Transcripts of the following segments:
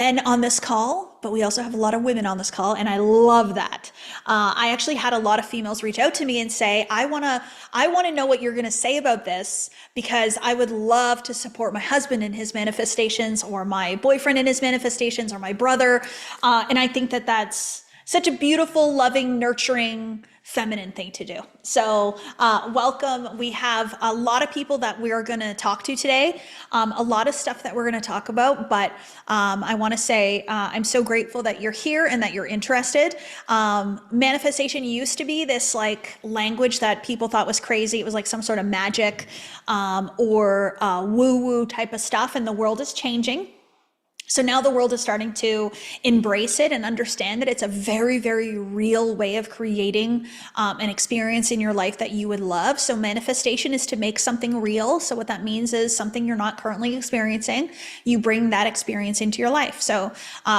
men on this call, but we also have a lot of women on this call, and I love that. I actually had a lot of females reach out to me and say, I wanna know what you're gonna say about this because I would love to support my husband in his manifestations, or my boyfriend in his manifestations, or my brother. And I think that that's such a beautiful, loving, nurturing, feminine thing to do. So welcome. We have a lot of people that we are going to talk to today, a lot of stuff that we're going to talk about, but I want to say I'm so grateful that you're here and that you're interested. Manifestation used to be this like language that people thought was crazy. It was like some sort of magic or woo-woo type of stuff, and the world is changing. So now the world is starting to embrace it and understand that it's a very, very real way of creating an experience in your life that you would love. So manifestation is to make something real. So what that means is something you're not currently experiencing, you bring that experience into your life. So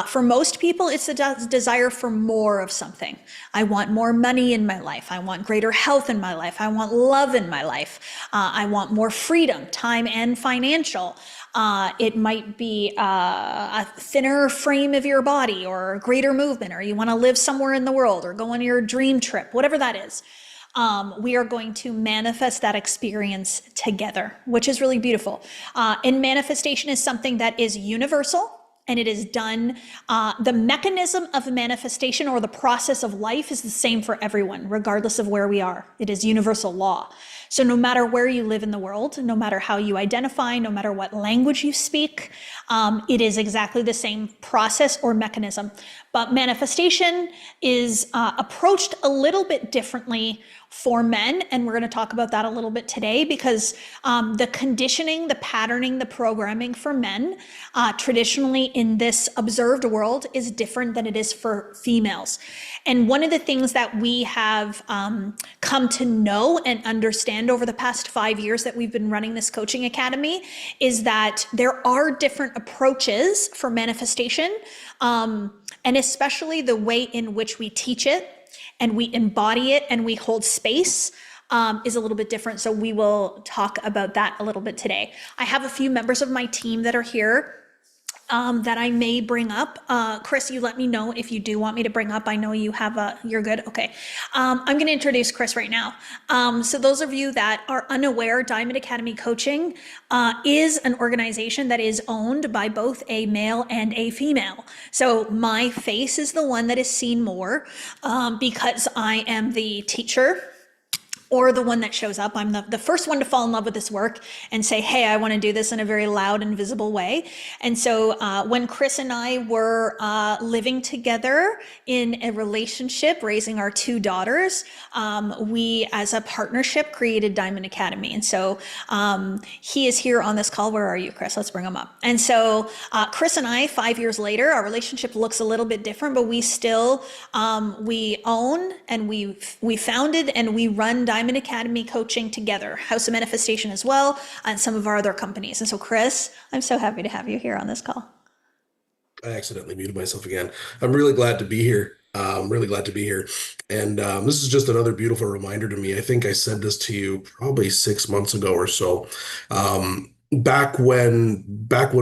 for most people, it's the desire for more of something. I want more money in my life. I want greater health in my life. I want love in my life. I want more freedom, time and financial. It might be a thinner frame of your body, or greater movement, or you want to live somewhere in the world, or go on your dream trip, whatever that is. We are going to manifest that experience together, which is really beautiful. And manifestation is something that is universal. And it is done, the mechanism of manifestation, or the process of life, is the same for everyone, regardless of where we are. It is universal law. So no matter where you live in the world, no matter how you identify, no matter what language you speak, it is exactly the same process or mechanism. But manifestation is approached a little bit differently for men, and we're going to talk about that a little bit today, because the conditioning, the patterning, the programming for men traditionally in this observed world is different than it is for females. And one of the things that we have come to know and understand over the past 5 years that we've been running this coaching academy is that there are different approaches for manifestation, and especially the way in which we teach it and we embody it and we hold space is a little bit different. So we will talk about that a little bit today. I have a few members of my team that are here that I may bring up. Chris, you let me know if you do want me to bring up. I know you have you're good. Okay. I'm going to introduce Chris right now. So those of you that are unaware, Diamond Academy Coaching is an organization that is owned by both a male and a female. So my face is the one that is seen more because I am the teacher, or the one that shows up. I'm the first one to fall in love with this work and say, hey, I want to do this in a very loud and visible way. And so when Chris and I were living together in a relationship, raising our two daughters, we, as a partnership, created Diamond Academy. And so he is here on this call. Where are you, Chris? Let's bring him up. And so Chris and I, 5 years later, our relationship looks a little bit different, but we still, we own and we founded and we run Diamond Academy Coaching together, House of Manifestation as well, and some of our other companies. And so Chris, I'm so happy to have you here on this call. I accidentally muted myself again. I'm really glad to be here. I'm really glad to be here. And this is just another beautiful reminder to me. I think I said this to you probably 6 months ago or so. Back when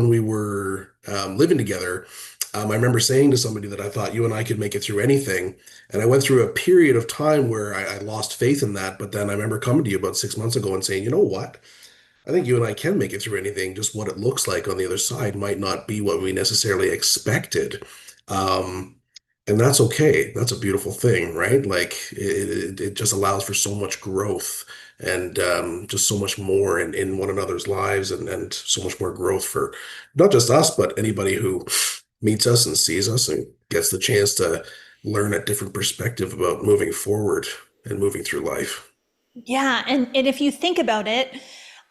we were living together, I remember saying to somebody that I thought you and I could make it through anything. And I went through a period of time where I lost faith in that. But then I remember coming to you about 6 months ago and saying, you know what? I think you and I can make it through anything. Just what it looks like on the other side might not be what we necessarily expected. Um, and that's okay. That's a beautiful thing, right? Like it just allows for so much growth and just so much more in one another's lives and so much more growth for not just us, but anybody who meets us and sees us and gets the chance to learn a different perspective about moving forward and moving through life. Yeah, and if you think about it,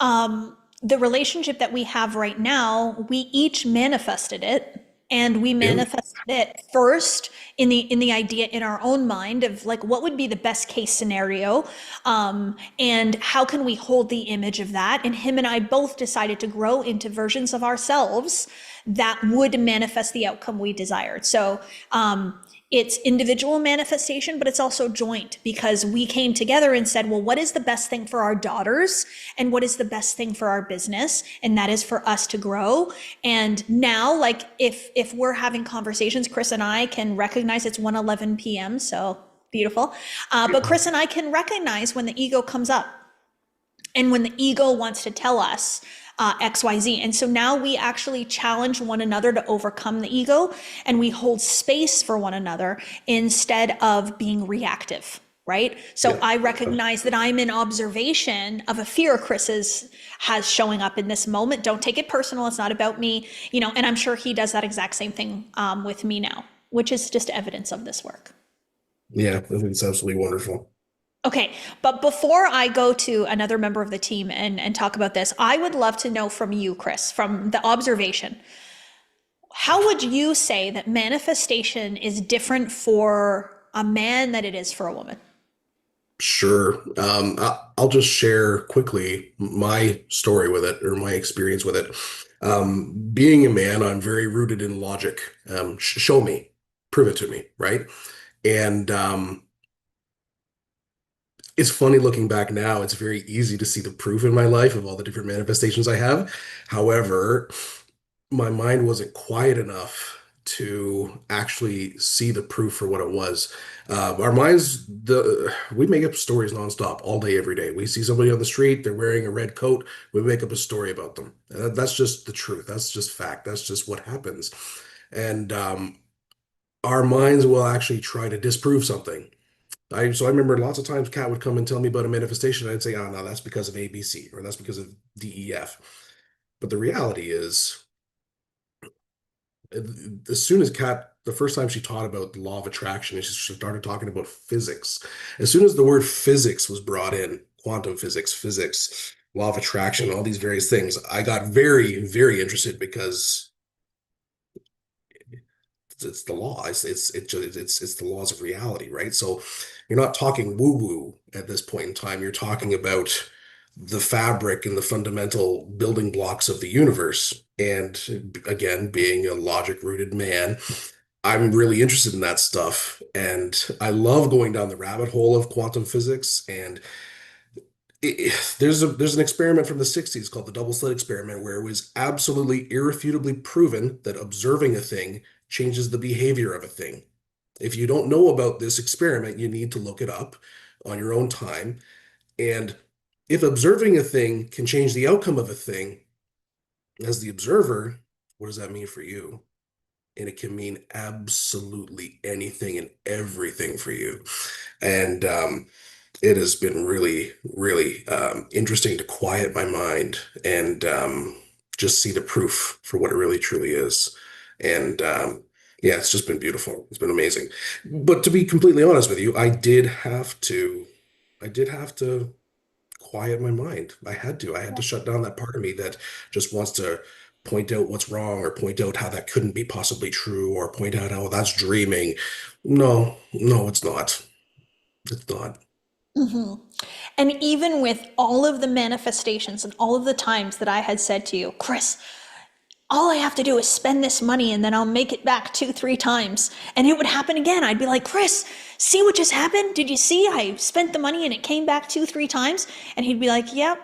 the relationship that we have right now, we each manifested it, and we Yeah. manifested it first in the idea in our own mind of like what would be the best case scenario, and how can we hold the image of that. And him and I both decided to grow into versions of ourselves that would manifest the outcome we desired. So it's individual manifestation, but it's also joint because we came together and said, well, what is the best thing for our daughters? And what is the best thing for our business? And that is for us to grow. And now, like, if we're having conversations, Chris and I can recognize it's 1:11 p.m. So beautiful. But Chris and I can recognize when the ego comes up and when the ego wants to tell us XYZ. And so now we actually challenge one another to overcome the ego and we hold space for one another instead of being reactive. Right. So Yeah. I recognize that I'm in observation of a fear Chris's has showing up in this moment. Don't take it personal. It's not about me, and I'm sure he does that exact same thing with me now, which is just evidence of this work. Yeah, I think it's absolutely wonderful. Okay, but before I go to another member of the team and talk about this, I would love to know from you, Chris, from the observation, how would you say that manifestation is different for a man than it is for a woman? Sure. I'll just share quickly my story with it or my experience with it. Being a man, I'm very rooted in logic. Show me, prove it to me, right? And it's funny looking back now, it's very easy to see the proof in my life of all the different manifestations I have. However, my mind wasn't quiet enough to actually see the proof for what it was. Our minds, we make up stories nonstop, all day, every day. We see somebody on the street, they're wearing a red coat, we make up a story about them. And that's just the truth. That's just fact. That's just what happens. And our minds will actually try to disprove something. So I remember lots of times Kat would come and tell me about a manifestation. I'd say, oh, no, that's because of ABC or that's because of DEF. But the reality is, as soon as Kat, the first time she taught about the law of attraction, and she started talking about physics. As soon as the word physics was brought in, quantum physics, law of attraction, all these various things, I got very, very interested because it's the law. It's the laws of reality, right? So you're not talking woo woo at this point in time. You're talking about the fabric and the fundamental building blocks of the universe. And again, being a logic rooted man, I'm really interested in that stuff. And I love going down the rabbit hole of quantum physics. And there's an experiment from the 60s called the double slit experiment where it was absolutely irrefutably proven that observing a thing changes the behavior of a thing. If you don't know about this experiment, you need to look it up on your own time. And if observing a thing can change the outcome of a thing, as the observer, what does that mean for you? And it can mean absolutely anything and everything for you. And it has been really, really interesting to quiet my mind and just see the proof for what it really truly is. And yeah, it's just been beautiful. It's been amazing. But to be completely honest with you, I did have to quiet my mind. I had to shut down that part of me that just wants to point out what's wrong or point out how that couldn't be possibly true or point out how that's dreaming. No, no, it's not. It's not. Mhm. And even with all of the manifestations and all of the times that I had said to you, Chris, all I have to do is spend this money and then I'll make it back two, three times. And it would happen again. I'd be like, Chris, see what just happened? Did you see? I spent the money and it came back two, three times. And he'd be like, yep,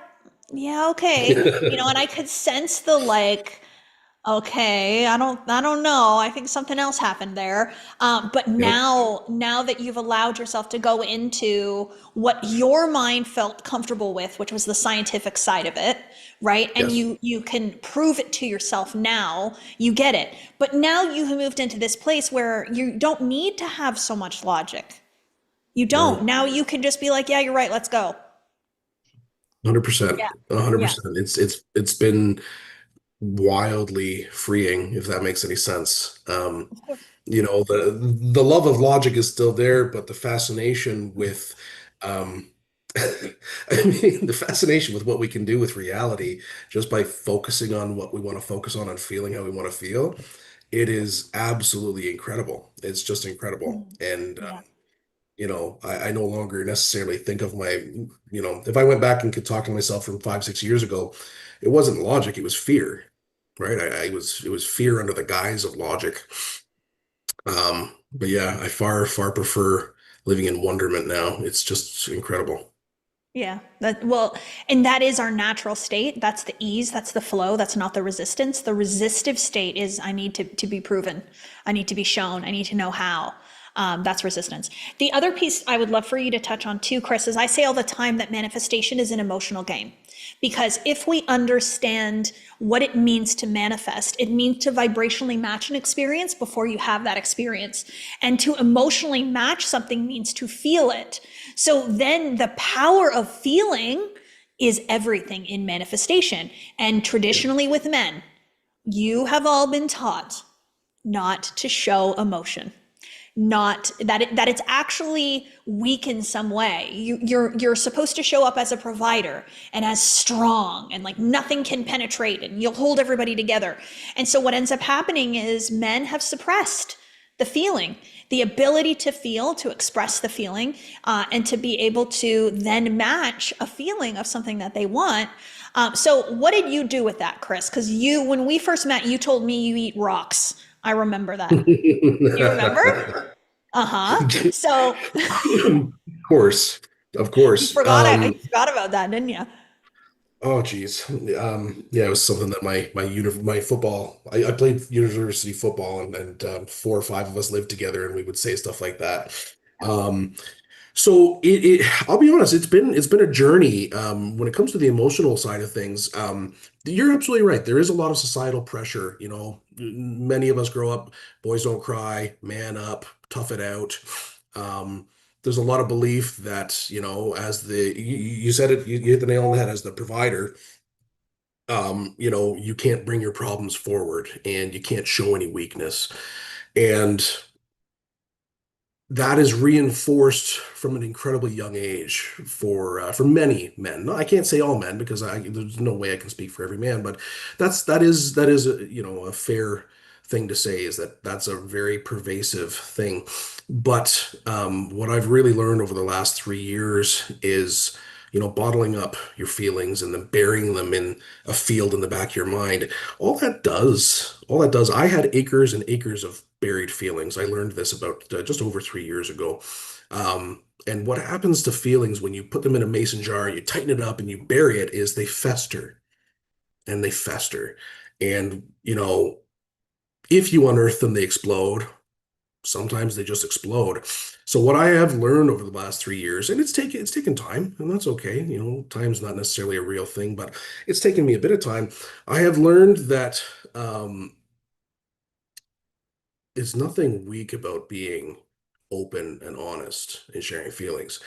yeah, okay. And I could sense the like, okay, I don't know. I think something else happened there. But Yep. now that you've allowed yourself to go into what your mind felt comfortable with, which was the scientific side of it, right? And Yes. you can prove it to yourself now, you get it. But now you have moved into this place where you don't need to have so much logic. You don't. No. Now you can just be like, yeah, you're right, let's go. 100%. Yeah. Yeah. 100%. It's been wildly freeing, if that makes any sense. Of course. The love of logic is still there, but the fascination with um I mean the fascination with what we can do with reality just by focusing on what we want to focus on and feeling how we want to feel, it is absolutely incredible. It's just incredible. Mhm. And Yeah. I no longer necessarily think of if I went back and could talk to myself from 5, 6 years ago, it wasn't logic, it was fear. right? It was fear under the guise of logic. But yeah, I far prefer living in wonderment now. It's just incredible. Yeah, that well, and that is our natural state. That's the ease, that's the flow, that's not the resistance. The resistive state is I need to be proven, I need to be shown, I need to know how. That's resistance. The other piece I would love for you to touch on too, Chris, is I say all the time that manifestation is an emotional game. Because if we understand what it means to manifest, it means to vibrationally match an experience before you have that experience. And to emotionally match something means to feel it. So then the power of feeling is everything in manifestation. And traditionally with men, you have all been taught not to show emotion, not that that it's actually weak in some way. You're supposed to show up as a provider and as strong and like nothing can penetrate and you'll hold everybody together. And so what ends up happening is men have suppressed the feeling, the ability to feel, to express the feeling, and to be able to then match a feeling of something that they want. So what did you do with that, Chris? Because you, when we first met, you told me you eat rocks. I remember that. You remember? Uh-huh. So Of course, of you course. forgot I you forgot about that, didn't you? Oh geez. Yeah, it was something that my football. I played university football, and four or five of us lived together, and we would say stuff like that. Um, So I'll be honest, it's been a journey when it comes to the emotional side of things. You're absolutely right. There is a lot of societal pressure. You know, many of us grow up, boys don't cry, man up, tough it out. Um, there's a lot of belief that, you know, as you said it, you hit the nail on the head as the provider. You know, you can't bring your problems forward and you can't show any weakness. And that is reinforced from an incredibly young age for many men. No, I can't say all men because there's no way I can speak for every man, but that is a, you know, a fair thing to say is that that's a very pervasive thing. But what I've really learned over the last 3 years is, you know, bottling up your feelings and then burying them in a field in the back of your mind. All that does, I had acres and acres of buried feelings. I learned this about just over 3 years ago. And what happens to feelings when you put them in a mason jar, you tighten it up and you bury it is they fester and they fester. And, you know, if you unearth them, they explode. Sometimes they just explode. So what I have learned over the last 3 years, and it's taken time, and that's okay. You know, time's not necessarily a real thing, but it's taken me a bit of time. I have learned that there's nothing weak about being open and honest and sharing feelings.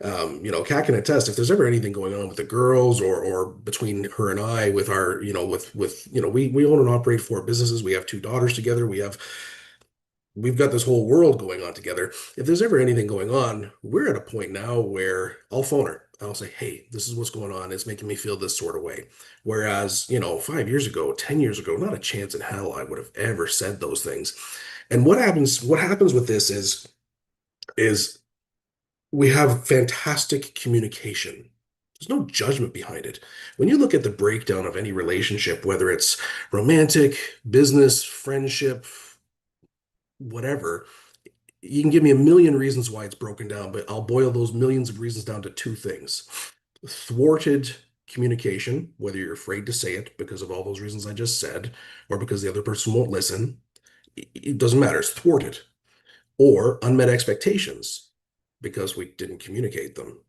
You know, Kat can attest if there's ever anything going on with the girls or between her and I with our, you know, with you know, we own and operate four businesses. We have two daughters together. We've got this whole world going on together. If there's ever anything going on, we're at a point now where I'll phone her. I'll say, hey, this is what's going on. It's making me feel this sort of way. Whereas, you know, 5 years ago, 10 years ago, not a chance in hell I would have ever said those things. And what happens with this is we have fantastic communication. There's no judgment behind it. When you look at the breakdown of any relationship, whether it's romantic, business, friendship, whatever, you can give me a million reasons why it's broken down, but I'll boil those millions of reasons down to two things. Thwarted communication, whether you're afraid to say it because of all those reasons I just said, or because the other person won't listen, it doesn't matter. It's thwarted. Or unmet expectations because we didn't communicate them,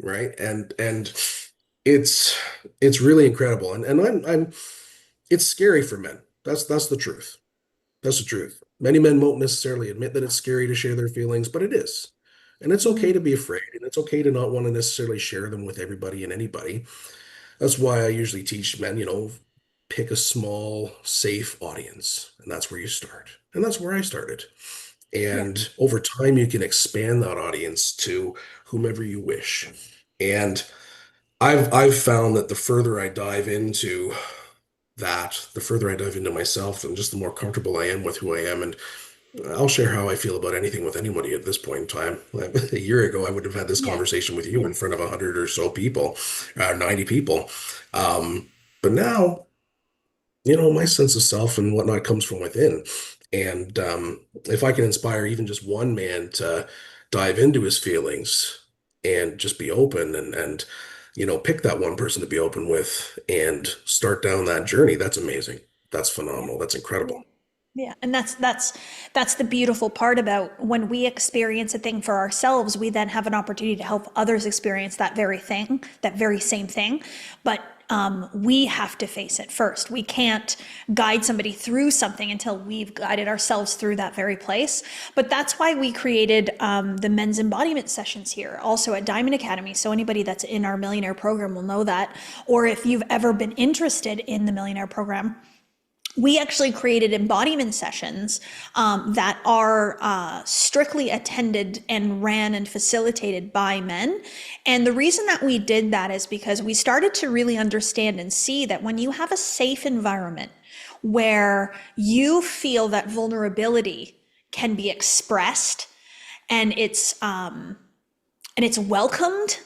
right? And it's it's really incredible. And I'm it's scary for men. That's the truth. That's the truth. Many men won't necessarily admit that it's scary to share their feelings, but it is. And it's okay Mhm. to be afraid, and it's okay to not want to necessarily share them with everybody and anybody. That's why I usually teach men, you know, pick a small, safe audience, and that's where you start. And that's where I started. Yeah. And over time, you can expand that audience to whomever you wish. And I've found that the further I dive into that, the further I dive into myself, and just the more comfortable I am with who I am. And I'll share how I feel about anything with anybody at this point in time. A year ago, I would have had this Yeah. conversation with you in front of 100 or so people, 90 people. But now my sense of self and whatnot comes from within. And if I can inspire even just one man to dive into his feelings and just be open and pick that one person to be open with and start down that journey, that's amazing. That's Yeah. phenomenal. That's incredible. Yeah, and that's the beautiful part about when we experience a thing for ourselves, we then have an opportunity to help others experience that very thing, that very same thing. But we have to face it first. We can't guide somebody through something until we've guided ourselves through that very place. But that's why we created the men's embodiment sessions here, also at Diamond Academy. So anybody that's in our millionaire program will know that. Or if you've ever been interested in the millionaire program, we actually created embodiment sessions that are strictly attended and ran and facilitated by men. And the reason that we did that is because we started to really understand and see that when you have a safe environment where you feel that vulnerability can be expressed and it's welcomed,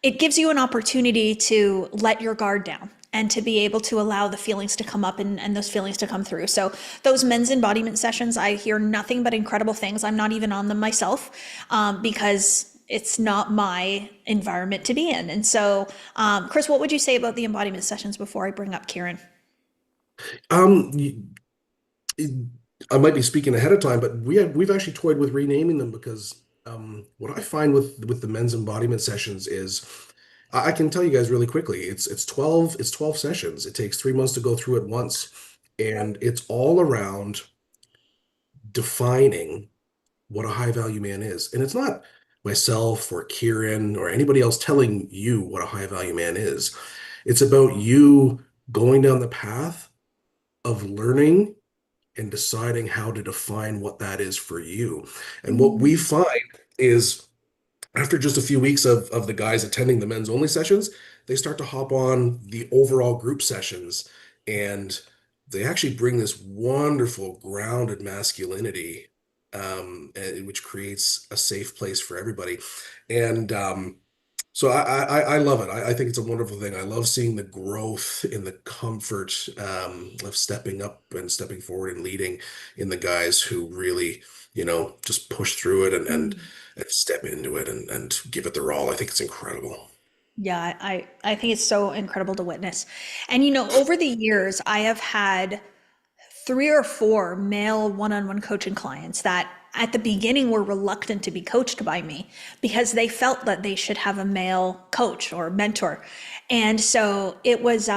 it gives you an opportunity to let your guard down and to be able to allow the feelings to come up and those feelings to come through. So those men's embodiment sessions, I hear nothing but incredible things. I'm not even on them myself because it's not my environment to be in. And so, Chris, what would you say about the embodiment sessions before I bring up Kieran? Um, y- I might be speaking ahead of time, but we've actually toyed with renaming them because what I find with the men's embodiment sessions is I can tell you guys really quickly. It's 12 sessions. It takes 3 months to go through it once, and it's all around defining what a high value man is. And it's not myself or Kieran or anybody else telling you what a high value man is. It's about you going down the path of learning and deciding how to define what that is for you. And what we Mm, find is after just a few weeks of the guys attending the men's only sessions, they start to hop on the overall group sessions and they actually bring this wonderful grounded masculinity, which creates a safe place for everybody. And so I love it. I think it's a wonderful thing. I love seeing the growth in the comfort of stepping up and stepping forward and leading in the guys who really, just push through it mm. and step into it and give it their all. I think it's incredible. Yeah, I think it's so incredible to witness. And over the years, I have had three or four male one-on-one coaching clients that at the beginning were reluctant to be coached by me because they felt that they should have a male coach or mentor. And so it was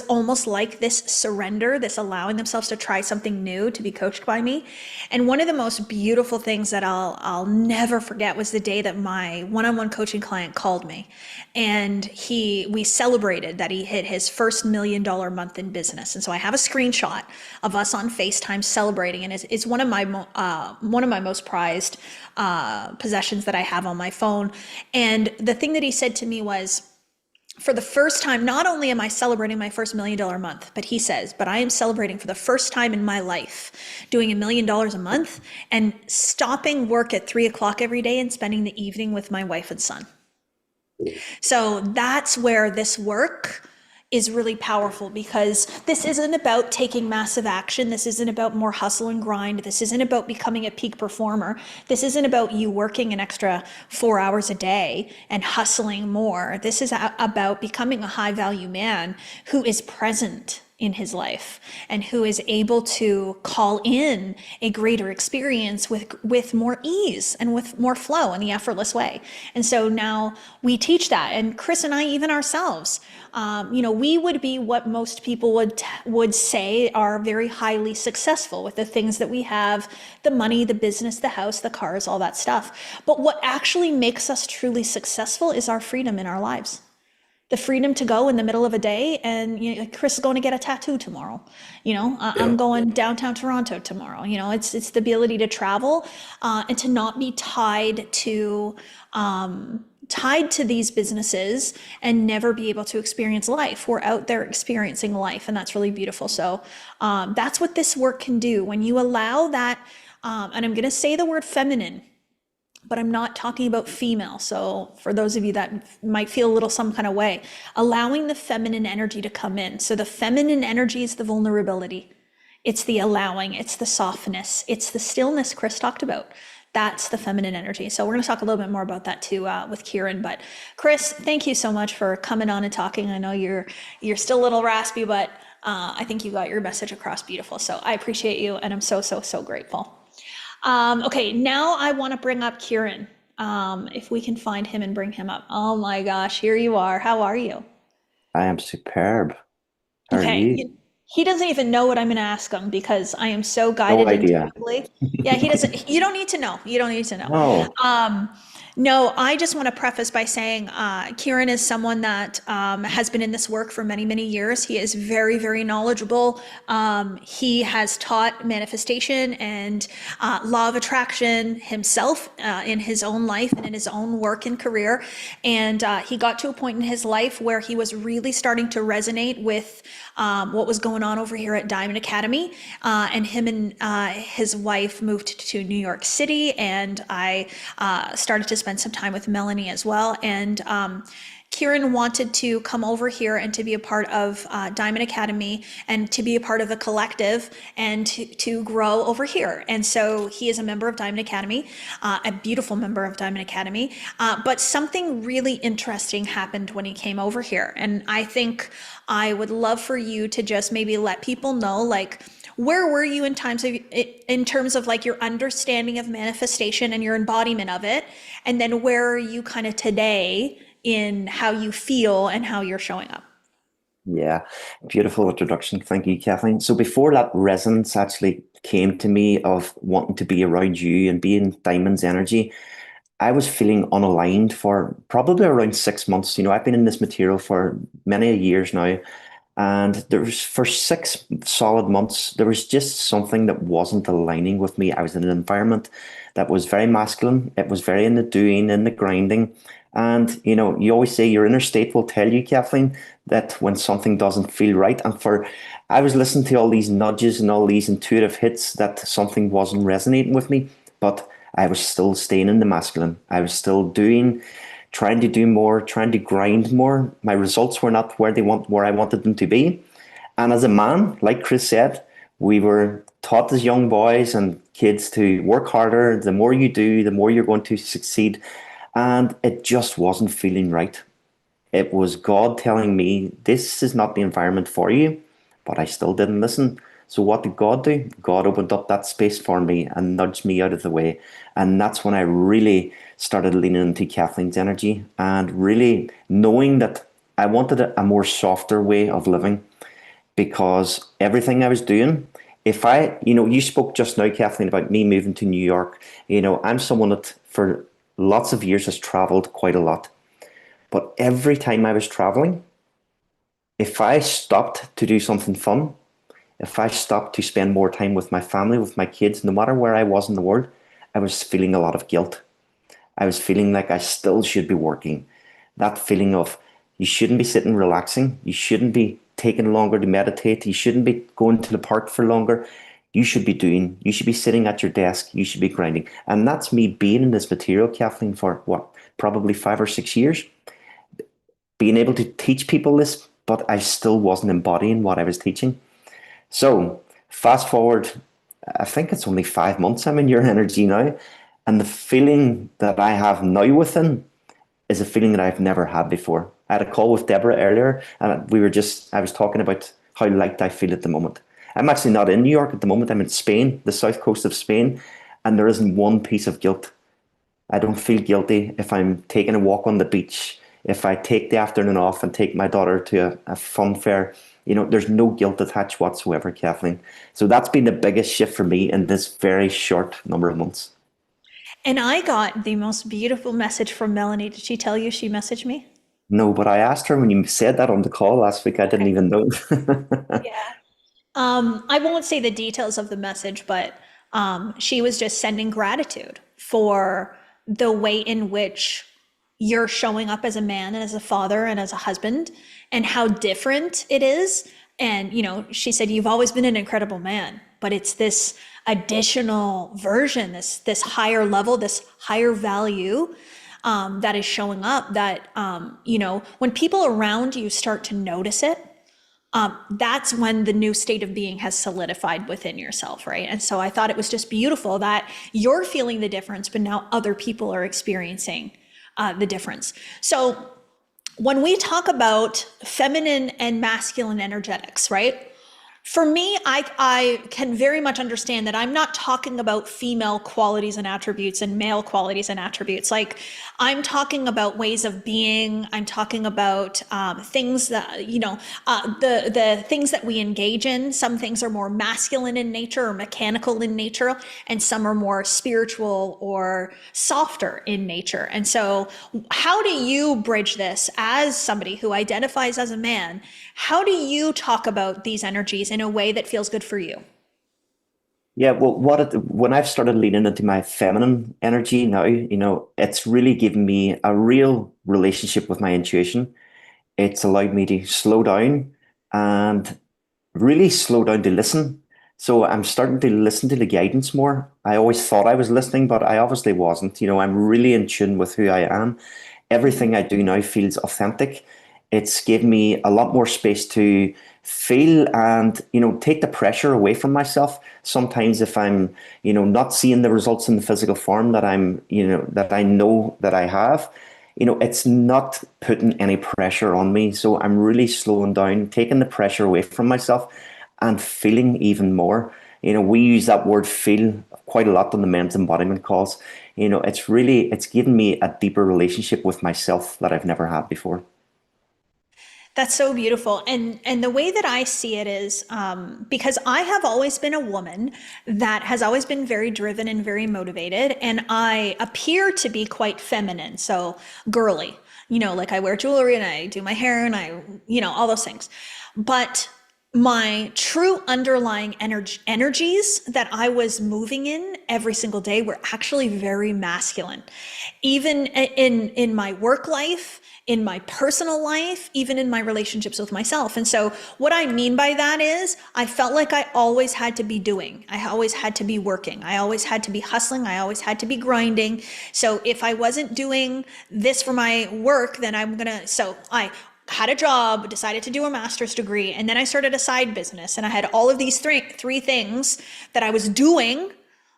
almost like this surrender, this allowing themselves to try something new, to be coached by me. And one of the most beautiful things that I'll never forget was the day that my one-on-one coaching client called me, and we celebrated that he hit his first $1 million month in business. And so I have a screenshot of us on FaceTime celebrating, and it's one of my most prized possessions that I have on my phone. And the thing that he said to me was, for the first time, not only am I celebrating my first $1 million month, but he says, but I am celebrating for the first time in my life doing $1 million a month and stopping work at 3 o'clock every day and spending the evening with my wife and son. So that's where this work is really powerful, because this isn't about taking massive action. This isn't about more hustle and grind. This isn't about becoming a peak performer. This isn't about you working an extra 4 hours a day and hustling more. This is about becoming a high value man who is present in his life and who is able to call in a greater experience with more ease and with more flow in the effortless way. And so now we teach that, and Chris and I, even ourselves, we would be what most people would say are very highly successful with the things that we have: the money, the business, the house, the cars, all that stuff. But what actually makes us truly successful is our freedom in our lives. The freedom to go in the middle of a day, and Chris is going to get a tattoo tomorrow. I'm Yeah. going downtown Toronto tomorrow. It's the ability to travel and to not be tied to these businesses and never be able to experience life. We're out there experiencing life, and that's really beautiful. So that's what this work can do when you allow that. And I'm going to say the word feminine, but I'm not talking about female. So for those of you that might feel a little some kind of way, allowing the feminine energy to come in. So the feminine energy is the vulnerability. It's the allowing, it's the softness, it's the stillness Chris talked about. That's the feminine energy. So we're going to talk a little bit more about that too with Kieran. But Chris, thank you so much for coming on and talking. I know you're still a little raspy, but I think you got your message across beautiful. So I appreciate you, and I'm so grateful. Okay, now I want to bring up Kieran. If we can find him and bring him up. Oh my gosh, here you are. How are you? I am superb. How are Okay, you? he doesn't even know what I'm going to ask him because I am so No guided idea. intuitively. Yeah, he doesn't. You don't need to know. You don't need to know. No. Um, no, I just want to preface by saying Kieran is someone that has been in this work for many years. He is very knowledgeable. He has taught manifestation and law of attraction himself in his own life and in his own work and career. And he got to a point in his life where he was really starting to resonate with what was going on over here at Diamond Academy. And him and his wife moved to New York City, and I started to spend some time with Melanie as well. And Kieran wanted to come over here and to be a part of Diamond Academy and to be a part of the collective and to grow over here. And so he is a member of Diamond Academy, a beautiful member of Diamond Academy. But something really interesting happened when he came over here. And I think I would love for you to just maybe let people know, like, where were you in terms of like your understanding of manifestation and your embodiment of it? And then where are you kind of today in how you feel and how you're showing up? Yeah. Beautiful introduction. Thank you, Kathleen. So before that resonance actually came to me of wanting to be around you and being Diamond's energy, I was feeling unaligned for probably around 6 months. I've been in this material for many years now. And there was for 6 solid months, there was just something that wasn't aligning with me. I was in an environment that was very masculine. It was very in the doing, in the grinding. And you always say your inner state will tell you, Kathleen, that when something doesn't feel right. I was listening to all these nudges and all these intuitive hits that something wasn't resonating with me, but I was still staying in the masculine. I was still trying to do more, trying to grind more. My results were not where I wanted them to be. And as a man, like Chris said, we were taught as young boys and kids to work harder. The more you do, the more you're going to succeed. And it just wasn't feeling right. It was God telling me, this is not the environment for you, but I still didn't listen. So what did God do? God opened up that space for me and nudged me out of the way. And that's when I really started leaning into Kathleen's energy and really knowing that I wanted a more softer way of living, because everything I was doing, you spoke just now, Kathleen, about me moving to New York. I'm someone that for lots of years has traveled quite a lot. But every time I was traveling, if I stopped to do something fun, if I stopped to spend more time with my family, with my kids, no matter where I was in the world, I was feeling a lot of guilt. I was feeling like I still should be working. That feeling of you shouldn't be sitting relaxing. You shouldn't be taking longer to meditate. You shouldn't be going to the park for longer. You should be sitting at your desk. You should be grinding. And that's me being in this material, Kathleen, for what, probably 5 or 6 years, being able to teach people this, but I still wasn't embodying what I was teaching. So fast forward, I think it's only 5 months I'm in your energy now. And the feeling that I have now within is a feeling that I've never had before. I had a call with Deborah earlier, and I was talking about how light I feel at the moment. I'm actually not in New York at the moment. I'm in Spain, the south coast of Spain, and there isn't one piece of guilt. I don't feel guilty if I'm taking a walk on the beach, if I take the afternoon off and take my daughter to a fun fair. There's no guilt attached whatsoever, Kathleen. So that's been the biggest shift for me in this very short number of months. And I got the most beautiful message from Melanie. Did she tell you she messaged me? No, but I asked her when you said that on the call last week. I didn't Okay. even know. Yeah. I won't say the details of the message, but she was just sending gratitude for the way in which you're showing up as a man and as a father and as a husband and how different it is. And, she said, you've always been an incredible man, but it's this additional version, this higher level, this higher value that is showing up that, when people around you start to notice it, that's when the new state of being has solidified within yourself, right? And so I thought it was just beautiful that you're feeling the difference, but now other people are experiencing the difference. So when we talk about feminine and masculine energetics, right? For me, I can very much understand that I'm not talking about female qualities and attributes and male qualities and attributes. Like, I'm talking about ways of being. I'm talking about things that, the things that we engage in. Some things are more masculine in nature or mechanical in nature, and some are more spiritual or softer in nature. And so how do you bridge this as somebody who identifies as a man? How do you talk about these energies in a way that feels good for you? Yeah, well, when I've started leaning into my feminine energy now, it's really given me a real relationship with my intuition. It's allowed me to slow down and really slow down to listen. So I'm starting to listen to the guidance more. I always thought I was listening, but I obviously wasn't. I'm really in tune with who I am. Everything I do now feels authentic. It's given me a lot more space to feel and, take the pressure away from myself. Sometimes if I'm, not seeing the results in the physical form that that I know that I have, it's not putting any pressure on me. So I'm really slowing down, taking the pressure away from myself and feeling even more. We use that word feel quite a lot on the men's embodiment calls. It's given me a deeper relationship with myself that I've never had before. That's so beautiful. And the way that I see it is, because I have always been a woman that has always been very driven and very motivated, and I appear to be quite feminine, so girly. Like, I wear jewelry and I do my hair and all those things. But my true underlying energies that I was moving in every single day were actually very masculine. Even in my work life, in my personal life, even in my relationships with myself. And so what I mean by that is, I felt like I always had to be doing. I always had to be working. I always had to be hustling. I always had to be grinding. So if I wasn't doing this for my work, then so I had a job, decided to do a master's degree, and then I started a side business. And I had all of these three things that I was doing,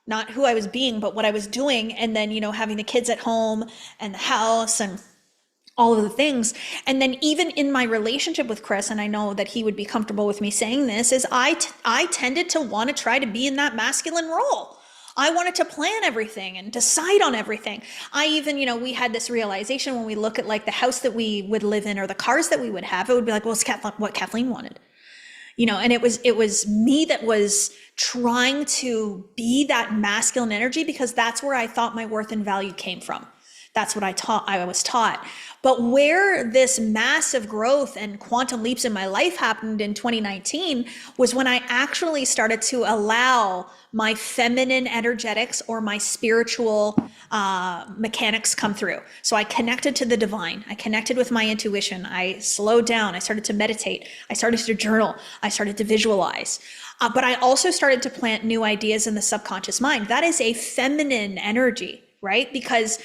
not who I was being, but what I was doing. And then, having the kids at home and the house and all of the things. And then even in my relationship with Chris, and I know that he would be comfortable with me saying this, is I tended to want to try to be in that masculine role. I wanted to plan everything and decide on everything. I even, we had this realization when we look at like the house that we would live in or the cars that we would have, it would be like, well, it's what Kathleen wanted. And it was me that was trying to be that masculine energy, because that's where I thought my worth and value came from. That's what I was taught. But where this massive growth and quantum leaps in my life happened in 2019 was when I actually started to allow my feminine energetics or my spiritual mechanics come through. So I connected to the divine. I connected with my intuition. I slowed down. I started to meditate. I started to journal. I started to visualize. But I also started to plant new ideas in the subconscious mind. That is a feminine energy, right? Because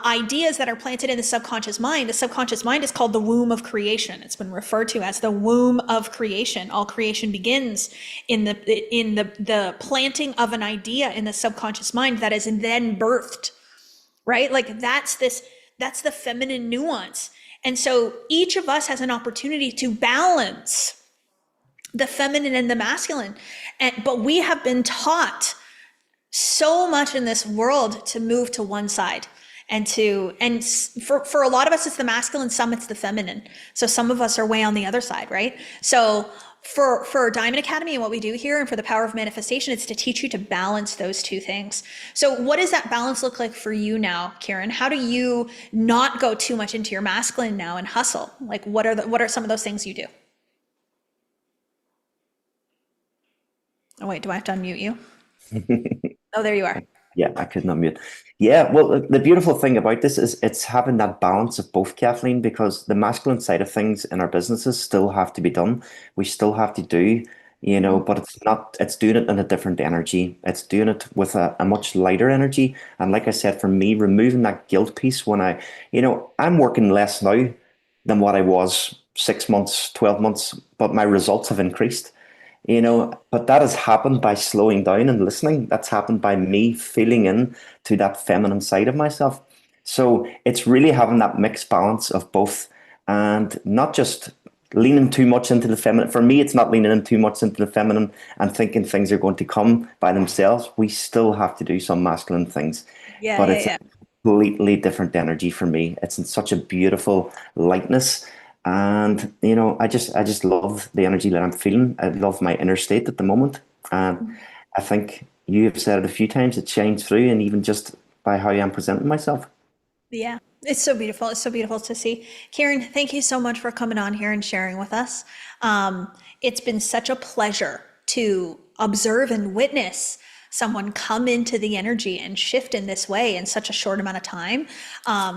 ideas that are planted in the subconscious mind is called the womb of creation. It's been referred to as the womb of creation. All creation begins in the planting of an idea in the subconscious mind that is then birthed, right? Like that's the feminine nuance. And so each of us has an opportunity to balance the feminine and the masculine. But we have been taught so much in this world to move to one side. And for a lot of us, it's the masculine, some it's the feminine. So some of us are way on the other side, right? So for Diamond Academy and what we do here, and for the power of manifestation, it's to teach you to balance those two things. So what does that balance look like for you now, Kieran? How do you not go too much into your masculine now and hustle? Like, what are some of those things you do? Oh wait, do I have to unmute you? Oh, there you are. Yeah, I couldn't unmute. Yeah, well, the beautiful thing about this is it's having that balance of both, Kathleen, because the masculine side of things in our businesses still have to be done. We still have to do but it's not, it's doing it in a different energy. It's doing it with a much lighter energy. And like I said, for me, removing that guilt piece when I'm working less now than what I was 6 months, 12 months, but my results have increased. But that has happened by slowing down and listening. That's happened by me feeling in to that feminine side of myself. So it's really having that mixed balance of both and not just leaning too much into the feminine. For me, it's not leaning in too much into the feminine and thinking things are going to come by themselves. We still have to do some masculine things, Yeah, but yeah, it's a yeah. completely different energy for me. It's in such a beautiful lightness. And I just love the energy that I'm feeling. I love my inner state at the moment. And I think you have said it a few times, it shines through, and even just by how I'm presenting myself. Yeah, it's so beautiful. It's so beautiful to see. Karen, thank you so much for coming on here and sharing with us. It's been such a pleasure to observe and witness someone come into the energy and shift in this way in such a short amount of time,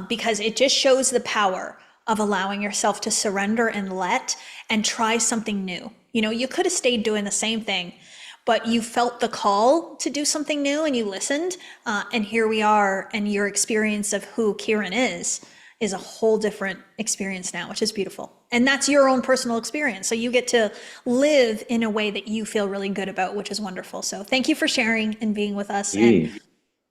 because it just shows the power of allowing yourself to surrender and let and try something new. You could have stayed doing the same thing, but you felt the call to do something new and you listened, and here we are, and your experience of who Kieran is a whole different experience now, which is beautiful. And that's your own personal experience, so you get to live in a way that you feel really good about, which is wonderful. So thank you for sharing and being with us, and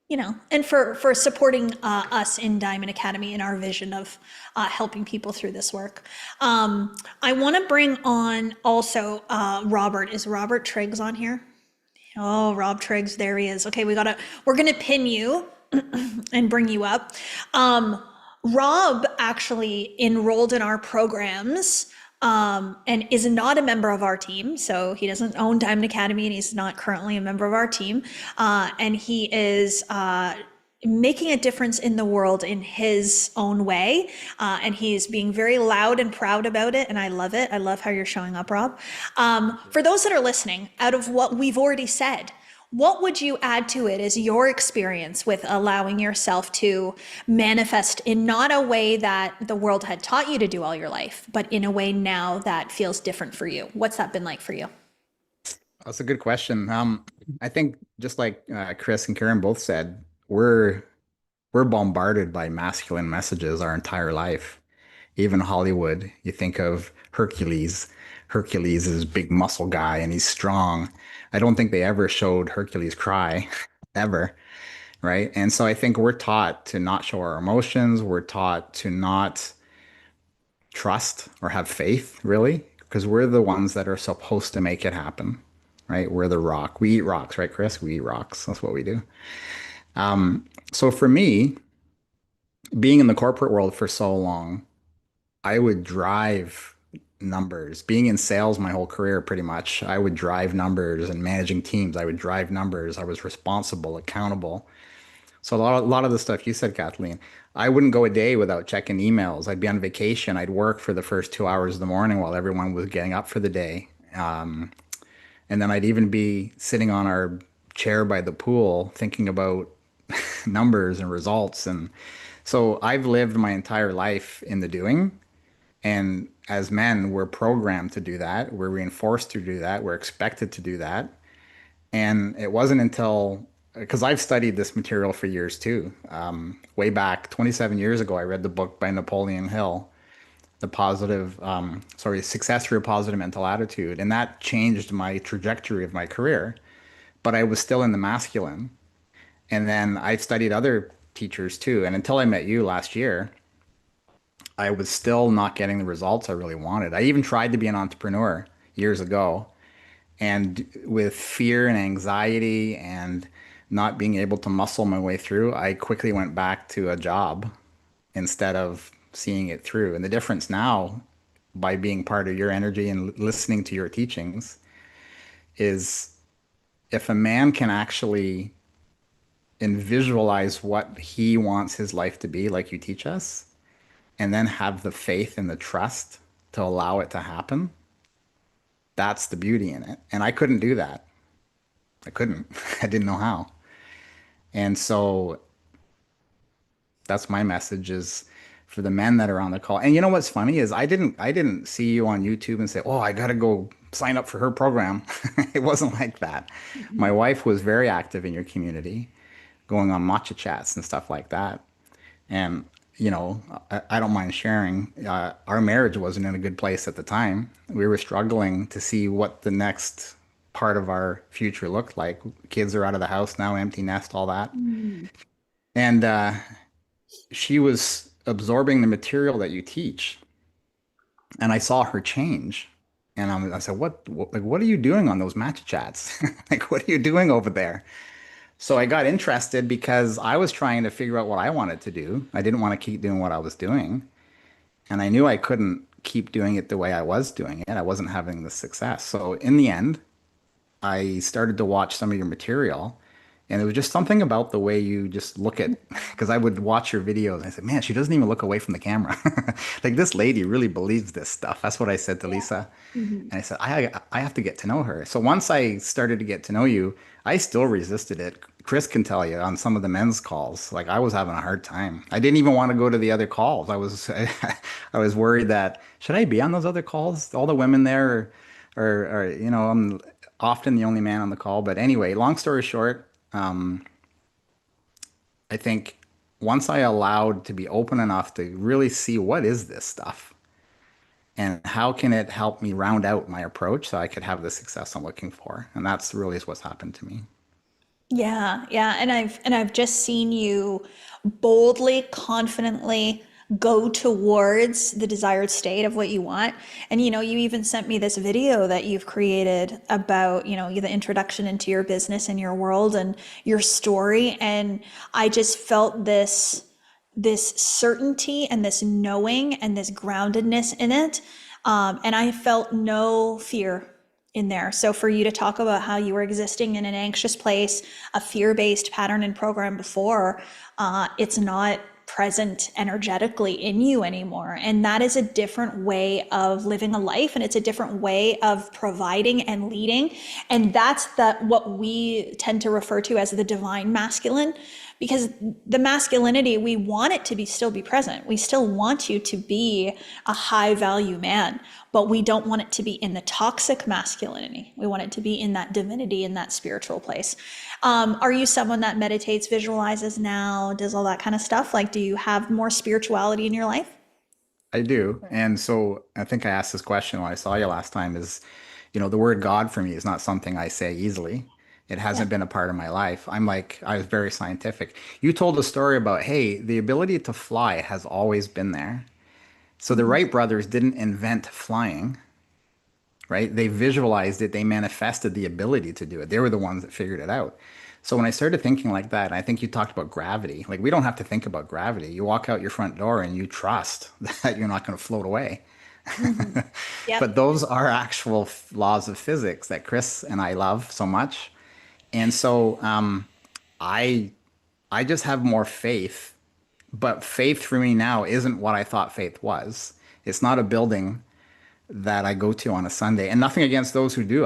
You. and for supporting us in Diamond Academy in our vision of helping people through this work. I want to bring on also Robert. Is Robert Triggs on here? Oh, Rob Triggs, there he is. Okay, we're gonna pin you and bring you up. Rob actually enrolled in our programs, and is not a member of our team. So he doesn't own Diamond Academy and he's not currently a member of our team. And he is making a difference in the world in his own way. And he's being very loud and proud about it. And I love it. I love how you're showing up, Rob. For those that are listening, out of what we've already said, what would you add to it as your experience with allowing yourself to manifest in not a way that the world had taught you to do all your life, but in a way now that feels different for you? What's that been like for you? That's a good question. I think just like Chris and Karen both said, we're bombarded by masculine messages our entire life. Even Hollywood, you think of Hercules. Hercules is a big muscle guy and he's strong. I don't think they ever showed Hercules cry, ever, right? And so I think we're taught to not show our emotions. We're taught to not trust or have faith, really, because we're the ones that are supposed to make it happen, right? We're the rock. We eat rocks, right, Chris? We eat rocks. That's what we do. So for me, being in the corporate world for so long, I would drive numbers. Being in sales my whole career, pretty much, I would drive numbers and managing teams. I would drive numbers. I was responsible, accountable. So a lot of the stuff you said, Kathleen, I wouldn't go a day without checking emails. I'd be on vacation. I'd work for the first 2 hours of the morning while everyone was getting up for the day. And then I'd even be sitting on our chair by the pool thinking about numbers and results. And so I've lived my entire life in the doing. And as men, we're programmed to do that. We're reinforced to do that. We're expected to do that. And it wasn't until, because I've studied this material for years too. Way back 27 years ago, I read the book by Napoleon Hill, Success Through a Positive Mental Attitude. And that changed my trajectory of my career. But I was still in the masculine. And then I studied other teachers too. And until I met you last year, I was still not getting the results I really wanted. I even tried to be an entrepreneur years ago. And with fear and anxiety and not being able to muscle my way through, I quickly went back to a job instead of seeing it through. And the difference now, by being part of your energy and listening to your teachings, is if a man can actually and visualize what he wants his life to be, like you teach us, and then have the faith and the trust to allow it to happen, that's the beauty in it. And I couldn't do that. I couldn't. I didn't know how. And so that's my message is for the men that are on the call. And you know what's funny is I didn't see you on YouTube and say, "Oh, I got to go sign up for her program. It wasn't like that. My wife was very active in your community, going on matcha chats and stuff like that. And, I don't mind sharing. Our marriage wasn't in a good place at the time. We were struggling to see what the next part of our future looked like. Kids are out of the house now, empty nest, all that. Mm. And she was absorbing the material that you teach. And I saw her change. And I said, what are you doing on those matcha chats? Like, what are you doing over there? So I got interested because I was trying to figure out what I wanted to do. I didn't want to keep doing what I was doing. And I knew I couldn't keep doing it the way I was doing it. I wasn't having the success. So in the end, I started to watch some of your material, and it was just something about the way you just look at, because I would watch your videos and I said, man, she doesn't even look away from the camera. Like, this lady really believes this stuff. That's what I said to Yeah. Lisa. Mhm. And I said, I have to get to know her. So once I started to get to know you, I still resisted it. Chris can tell you on some of the men's calls, like, I was having a hard time. I didn't even want to go to the other calls. I was worried that, should I be on those other calls? All the women there I'm often the only man on the call. But anyway, long story short, I think once I allowed to be open enough to really see what is this stuff and how can it help me round out my approach so I could have the success I'm looking for. And that's really is what's happened to me. Yeah, yeah, and I've just seen you boldly, confidently go towards the desired state of what you want. And you even sent me this video that you've created about, the introduction into your business and your world and your story. And I just felt this certainty and this knowing and this groundedness in it. And I felt no fear in there. So for you to talk about how you were existing in an anxious place, a fear-based pattern and program before, it's not present energetically in you anymore. And that is a different way of living a life, and it's a different way of providing and leading. And that's what we tend to refer to as the divine masculine, because the masculinity, we want it to still be present. We still want you to be a high value man, but we don't want it to be in the toxic masculinity. We want it to be in that divinity, in that spiritual place. Are you someone that meditates, visualizes now, does all that kind of stuff? Like, do you have more spirituality in your life? I do. And so I think I asked this question when I saw you last time is, the word God for me is not something I say easily. It Yeah. hasn't been a part of my life. I was very scientific. You told a story about, hey, the ability to fly has always been there. So the Mhm. Wright brothers didn't invent flying, right? They visualized it, they manifested the ability to do it. They were the ones that figured it out. So when I started thinking like that, I think you talked about gravity. Like, we don't have to think about gravity. You walk out your front door and you trust that you're not going to float away. Mhm. Yep. But those are actual laws of physics that Chris and I love so much. And so I I just have more faith. But faith for me now isn't what I thought faith was. It's not a building that I go to on a Sunday, and nothing against those who do.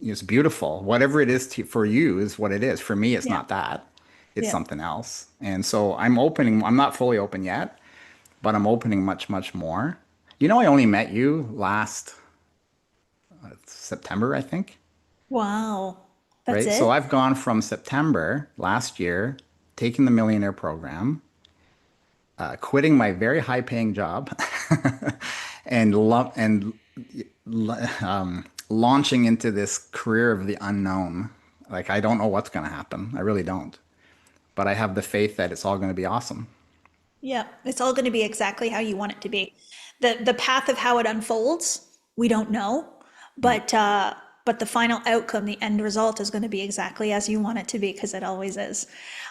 It's beautiful. Whatever it is for you is what it is. For me, it's Yeah. not that. It's Yeah. something else. And so I'm opening. I'm not fully open yet, but I'm opening much, much more. I only met you last September, I think, Wow. That's right? So it? I've gone from September last year, taking the millionaire program, quitting my very high-paying job, and launching into this career of the unknown. Like, I don't know what's going to happen. I really don't. But I have the faith that it's all going to be awesome. Yeah. It's all going to be exactly how you want it to be. The path of how it unfolds, we don't know, Mm. but the final outcome, the end result is going to be exactly as you want it to be, because it always is.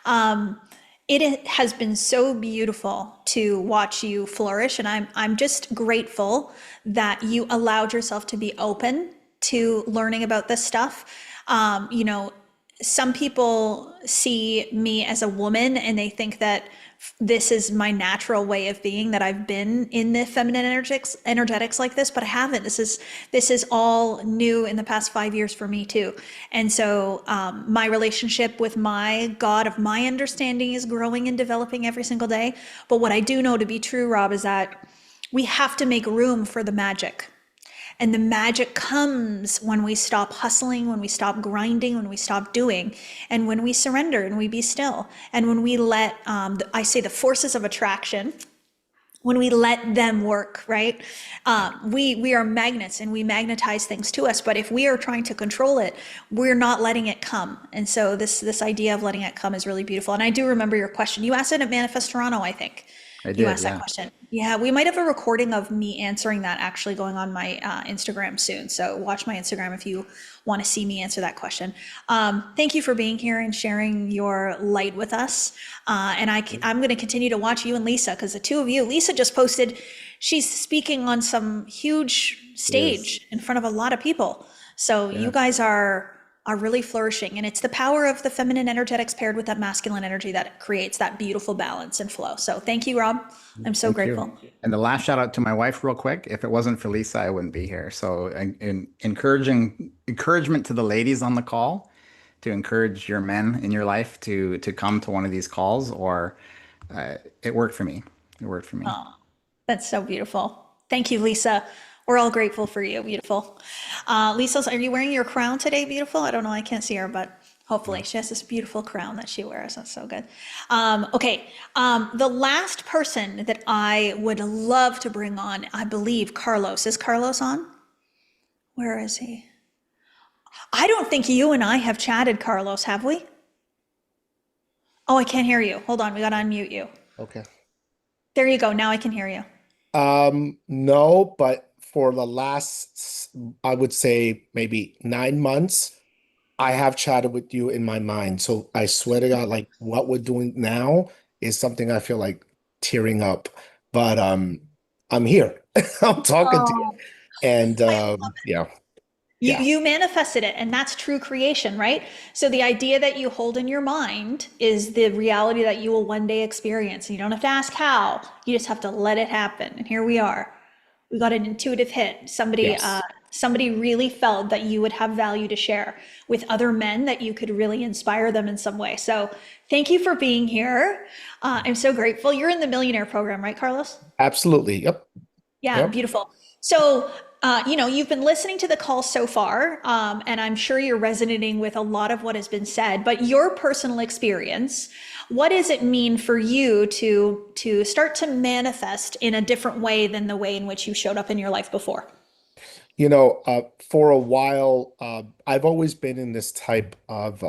Um, it has been so beautiful to watch you flourish, and I'm just grateful that you allowed yourself to be open to learning about this stuff. Some people see me as a woman and they think that this is my natural way of being, that I've been in the feminine energetics like this, but I haven't. This is all new in the past 5 years for me too. And so my relationship with my God of my understanding is growing and developing every single day. But what I do know to be true, Rob, is that we have to make room for the magic. And the magic comes when we stop hustling, when we stop grinding, when we stop doing, and when we surrender and we be still. And when we let, I say, the forces of attraction, when we let them work, right? We are magnets and we magnetize things to us. But if we are trying to control it, we're not letting it come. And so this idea of letting it come is really beautiful. And I do remember your question. You asked it at Manifest Toronto, I think. I You did, asked that yeah. question. Yeah, we might have a recording of me answering that actually going on my Instagram soon. So watch my Instagram if you want to see me answer that question. Thank you for being here and sharing your light with us. I'm going to continue to watch you and Lisa because the two of you, Lisa just posted, she's speaking on some huge Yes. stage in front of a lot of people. So you Yeah. guys are really flourishing, and it's the power of the feminine energetics paired with that masculine energy that creates that beautiful balance and flow. So thank you, Rob. I'm so Thank you. grateful. And the last shout out to my wife, real quick. If it wasn't for Lisa, I wouldn't be here. So, encouragement to the ladies on the call to encourage your men in your life to come to one of these calls, or it worked for me. It worked for me. That's so beautiful. Thank you, Lisa. We're all grateful for you. Beautiful. Lisa, are you wearing your crown today? Beautiful. I don't know. I can't see her, but hopefully she has this beautiful crown that she wears. That's so good. Okay. The last person that I would love to bring on, I believe Carlos. Is Carlos on? Where is he? I don't think you and I have chatted, Carlos, have we? Oh, I can't hear you. Hold on. We got to unmute you. Okay. There you go. Now I can hear you. No, but for the last, I would say maybe 9 months, I have chatted with you in my mind. So I swear to God, like what we're doing now is something I feel like tearing up. But I'm here. I'm talking to you. Oh, And yeah, yeah. you manifested it, and that's true creation, right? So the idea that you hold in your mind is the reality that you will one day experience. And you don't have to ask how, you just have to let it happen. And here we are. We got an intuitive hit. Yes. Somebody really felt that you would have value to share with other men, that you could really inspire them in some way. So thank you for being here. I'm so grateful. You're in the millionaire program, right, Carlos? Absolutely. Yep. Yeah, Yep. beautiful. So, you've been listening to the call so far, and I'm sure you're resonating with a lot of what has been said, but your personal experience, what does it mean for you to start to manifest in a different way than the way in which you showed up in your life before? For a while, I've always been in this type of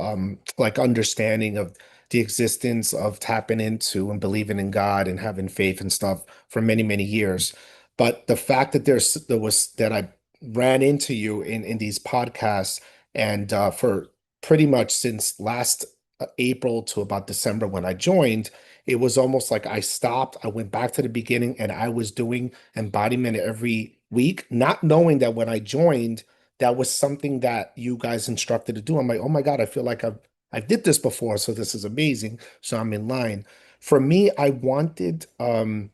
like understanding of the existence of tapping into and believing in God and having faith and stuff for many, many years. But the fact that there was that I ran into you in these podcasts and for pretty much since last April to about December when I joined, it was almost like I stopped. I went back to the beginning and I was doing embodiment every week, not knowing that when I joined, that was something that you guys instructed to do. I'm like, oh my God, I feel like I did this before, so this is amazing. So I'm in line. For me, I wanted a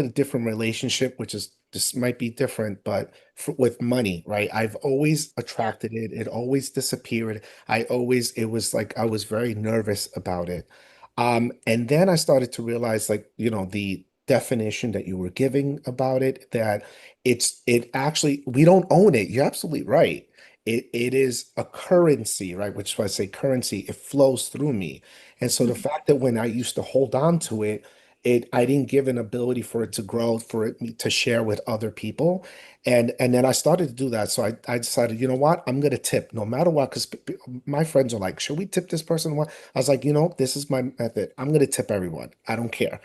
different relationship, which is this might be different, but with money, right? I've always attracted it. It always disappeared. It was like I was very nervous about it. And then I started to realize, like, the definition that you were giving about it, that it actually, we don't own it. You're absolutely right. It is a currency, right? Which is why I say currency, it flows through me. And so the fact that when I used to hold on to it, I didn't give an ability for it to grow, for it to share with other people. And then I started to do that. So I decided, you know what? I'm gonna tip no matter what, because my friends are like, should we tip this person? What? I was like, this is my method. I'm gonna tip everyone. I don't care.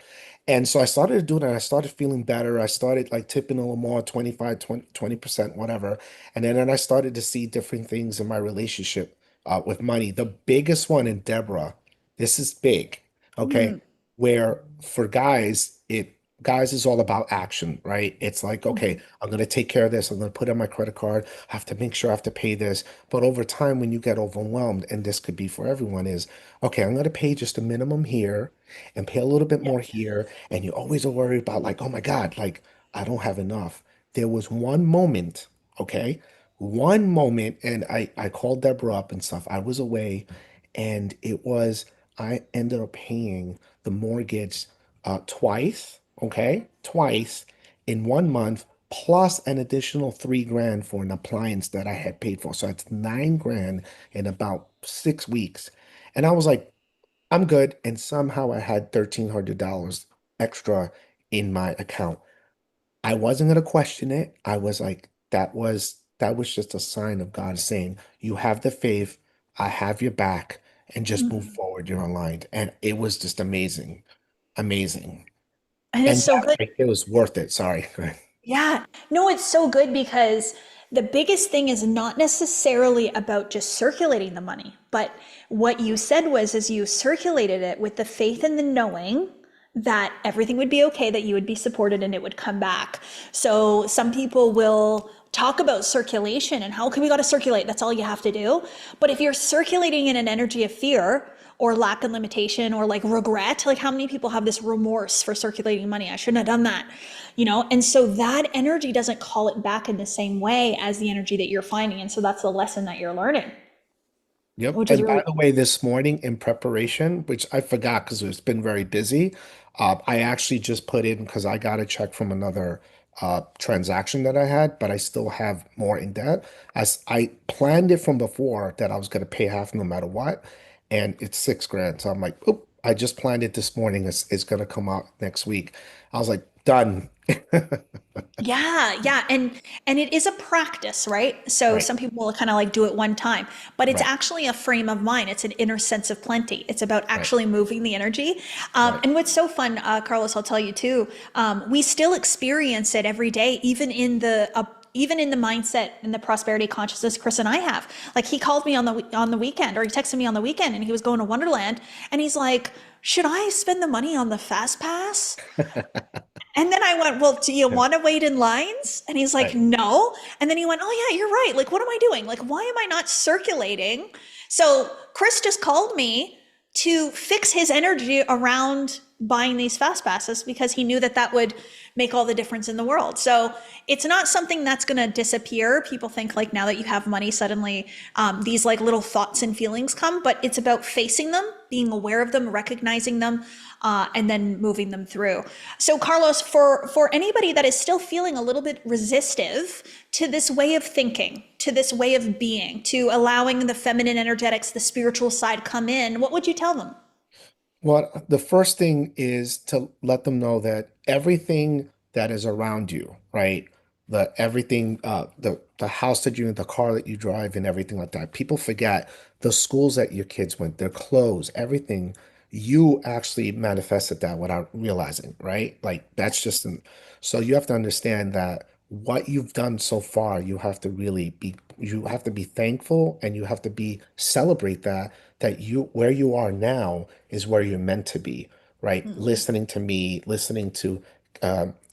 And so I started to do that. I started feeling better. I started like tipping a little more, 25, 20%, whatever. And then I started to see different things in my relationship with money. The biggest one in Deborah, this is big. Okay, Mm, where for guys is all about action, right? It's like, okay, I'm gonna take care of this, I'm gonna put in my credit card, I have to make sure I have to pay this. But over time, when you get overwhelmed, and this could be for everyone, is okay, I'm gonna pay just a minimum here and pay a little bit yeah. more here. And you always are worried about like, oh my God, like I don't have enough. There was one moment, okay, one moment, and I called Deborah up and stuff. I was away, and I ended up paying the mortgage twice, okay? Twice in 1 month plus an additional 3 grand for an appliance that I had paid for. So it's 9 grand in about 6 weeks. And I was like, I'm good. And somehow I had $1,300 extra in my account. I wasn't gonna question it. I was like, that was just a sign of God saying, you have the faith, I have your back, and just move Mhm. forward. You're aligned. And it was just amazing. Amazing. And it's And so that good. right there was worth it. Sorry. Go ahead. Yeah. No, it's so good because the biggest thing is not necessarily about just circulating the money, but what you said was is you circulated it with the faith and the knowing that everything would be okay, that you would be supported and it would come back. So some people will talk about circulation and how can we got to circulate? That's all you have to do. But if you're circulating in an energy of fear, or lack and limitation or like regret, like how many people have this remorse for circulating money? I shouldn't have done that, and so that energy doesn't call it back in the same way as the energy that you're finding. And so that's the lesson that you're learning, Yep. which is And by really the way, this morning in preparation, which I forgot because it's been very busy, I actually just put in because I got a check from another transaction that I had, but I still have more in debt. As I planned it from before that I was going to pay half no matter what, and it's 6 grand. So I'm like, oop, I just planned it this morning. It's going to come out next week. I was like, done. yeah, yeah, and it is a practice, right? So Right, some people will kind of like do it one time, but it's right, actually a frame of mind. It's an inner sense of plenty. It's about right, actually moving the energy. right. And what's so fun, Carlos, I'll tell you too. We still experience it every day, even in the mindset and the prosperity consciousness Chris and I have. Like he called me on the weekend, or he texted me on the weekend, and he was going to Wonderland, and he's like, "Should I spend the money on the fast pass?" And then I went, "Well, do you Yeah, want to wait in lines?" And he's like, right. "No." And then he went, "Oh, yeah, you're right. Like, what am I doing? Like, why am I not circulating?" So Chris just called me to fix his energy around buying these fast passes because he knew that that would make all the difference in the world. So it's not something that's going to disappear. People think like now that you have money, suddenly these like little thoughts and feelings come, but it's about facing them, being aware of them, recognizing them, and then moving them through. So, Carlos, for anybody that is still feeling a little bit resistive to this way of thinking, to this way of being, to allowing the feminine energetics, the spiritual side come in, what would you tell them? Well, the first thing is to let them know that everything that is around you, right? The everything, the house that you in, the car that you drive, and everything like that. People forget the schools that your kids went, their clothes, everything. You actually manifested that without realizing, right? Like that's just an, so you have to understand that what you've done so far, you have to be thankful and you have to be celebrate that you where you are now is where you're meant to be, right? Listening to me, listening to